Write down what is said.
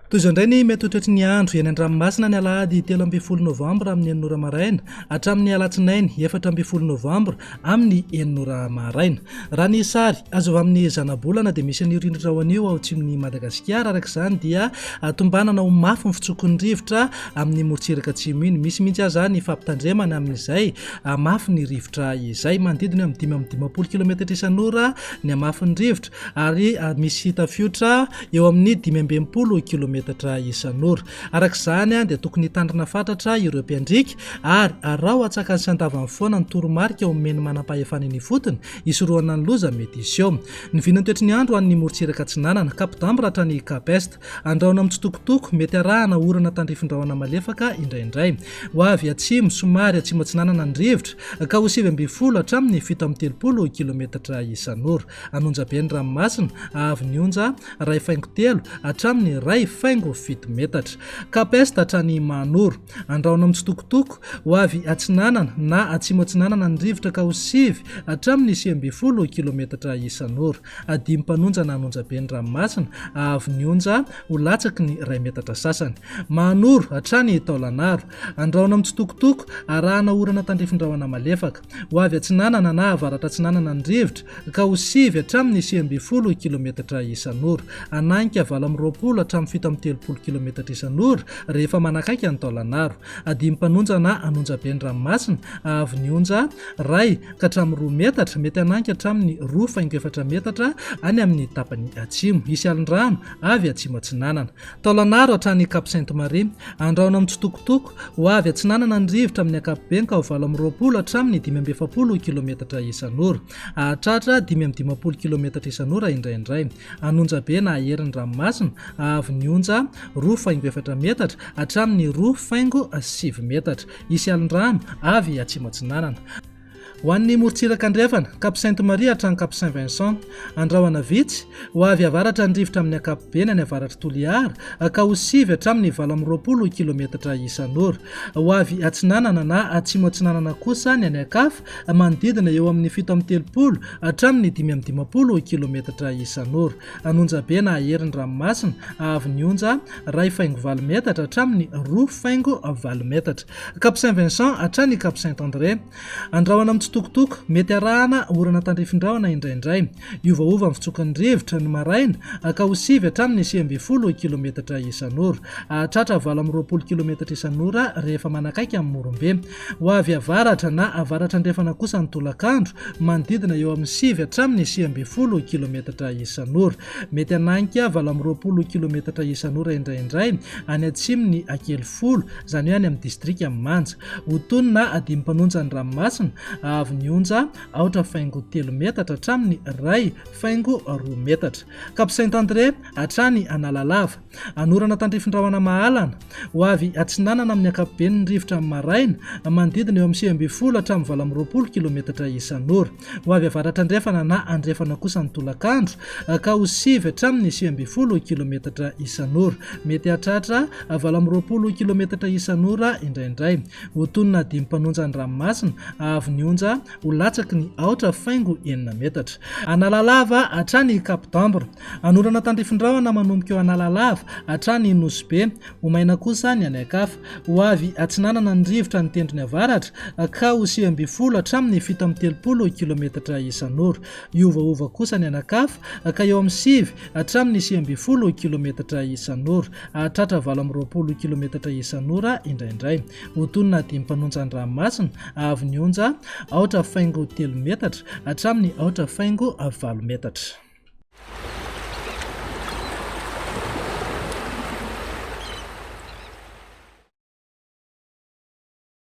Toizandray ny mety toetry ny andro eny an-dranomasina ny alahady 13 novambra amin'ny 9 maraina hatramin'ny alatsinainy 14 novambra amin'ny 9 maraina. Raha ny sary azo avy amin'ny zanabolana dia misy an'io rindrina ao anio ao atsimon' Madagasikara. Araka izany dia tombanana ho mafy ny fitsokon'ny rivotra amin'ny morotsiraka atsimo iny. Misy mihitsy aza ny fampitandremana amin'izay mafy ny rivotra izay, manodidina amin'ny 5-20 kilometatra isan'ora ny hamafin'ny rivotra ary misy tafiotra eo amin'ny 5-20 kilometatra isan'ora. Araka izany dia tokony hitandrina fatratra ireo mpiandrika ary raha atsakany sy andavan'ny foana ny toromarika omeny manam-pahefana ny fotony isorohana ny loza mety izy eo. Ny vinany toetry ny andro an'ny morotsiraka atsinanana kapdambra hatrany kapesta, andraona amin'ny tsitokotoko mety arahana orana tandrifindrahona malefaka indraindray. Ho avy atsimo somary atsimo atsinanana ny rivotra ka ho 7 hatramin'ny 7-30 kilometatra isan'ora. Anonjabe ny ranomasina avy ny onja 2.3 hatramin'ny 2.7 metatra. Kapesta hatrany Manoro, andraona amin'ny tsitokotoko ho avy atsinanana na atsimo atsinanana ny rivotra ka ho 7 hatramin'ny 9 kilometatra isan'ora. Adimy mpanonja na anonjabe ny ranomasina avy ny onja ho latsaky ny 2 metatra sasany. Manoro hatrany Taolagnaro, andraona amin'ny tsitokotoko arahana orana tandrifindrahona malefaka ho avy atsinanana na avaratra atsinanana ny rivotra ka ho 7 hatramin'ny 9 kilometatra isan'ora. Ananika 20 hatramin'ny 7-30 kilometatra isan'ora rehefa manakaiky ny Taolagnaro. Adimy mpanonja na anonjabe ny ranomasina avy ny onja 2 ka hatramin'ny 2 metatra mety ananika hatramin'ny 2.4 metatra any amin'ny tapany atsimo. Isy alin-drano avy atsimo atsinanana. Taolagnaro hatrany Cap Sainte-Marie, andraona amin'ny tsitokotoko ho avy atsinanana ny rivotra amin'ny ankapobeny ka ho 20 hatramin'ny 5-20 kilometatra isan'ora. Hahatratra 5-20 kilometatra isan'ora indraindray. Anonjabe na aherin'ny ranomasina avy ny onja 2.4 metatra hatramin'ny 2.7 metatra. Isy alin-drano avy atsimo atsinanana. Ho an'ny morotsiraka andrefana Cap Sainte-Marie hatrany Cap Saint-Vincent, andrahoana vitsy ho avy avaratra ny rivotra amin'ny ankapobeny any avaratra Toliara ka ho 7 hatramin'ny 20 kilometatra isan'ora. Ho avy atsinanana na atsimo atsinanana kosa ny any ankafa manodidina eo amin'ny 7-30 hatramin'ny 5-20 kilometatra isan'ora. Anonjabe na aherin'ny ranomasina avy ny onja 2.4 metatra hatramin'ny 2.4 metatra. Cap Saint-Vincent hatrany Cap Saint-André, andrahoana amin'ny tsitokotoko mety arahana orana tandrifindrahona indraindray. Iovaova amin'ny fitsokan'ny rivotra ny maraina ka ho 7 hatramin'ny 9 kilometatra isan'ora. Hahatratra 20 kilometatra isan'ora rehefa manakaiky amin'ny Morombe. Ho avy avaratra na avaratra andrefana kosa ny tolakandro manodidina eo amin'ny 7 hatramin'ny 9 kilometatra isan'ora. Mety ananika 20 kilometatra isan'ora indraindray any atsimony Akelifolo, izany hoe any amin'ny distrika Manja. Ho tony na adimy mpanonja ny ranomasina avy ny onja 3.3 metatra hatramin'ny 2.2 metatra. Cap Saint-André hatrany Analalava, anorana tandrifindrahona mahalana ho avy atsinanana amin'ny ankapobeny ny rivotra amin'ny maraina manodidina eo amin'ny 9 hatramin'ny 20 kilometatra isan'ora. Ho avy avaratra andrefana na andrefana kosa ny tolakandro ka ho 7 hatramin'ny 9 kilometatra isan'ora. Mety hahatratra 20 kilometatra isan'ora indraindray. Ho tonona adimy mpanonja ny ranomasina avy ny onja ho latsaky ny 4.9 metatra. Analalava hatrany kapdambra, anorana tandrifindrahona manomboka eo Analalava hatrany Nosbe. Ho maina kosa ny any ankafa ho avy atsinanana ny rivotra ny tendrony avaratra ka ho 9 hatramin'ny 7-30 kilometatra isan'ora. Iovaova kosa ny anakafa ka eo amin'ny 7 hatramin'ny 9 kilometatra isan'ora. Hahatratra 20 kilometatra isan'ora indraindray. Ho tonona adimy mpanonja ny ranomasina avy ny onja 3.3 metatra hatramin'ny 3.4 metatra.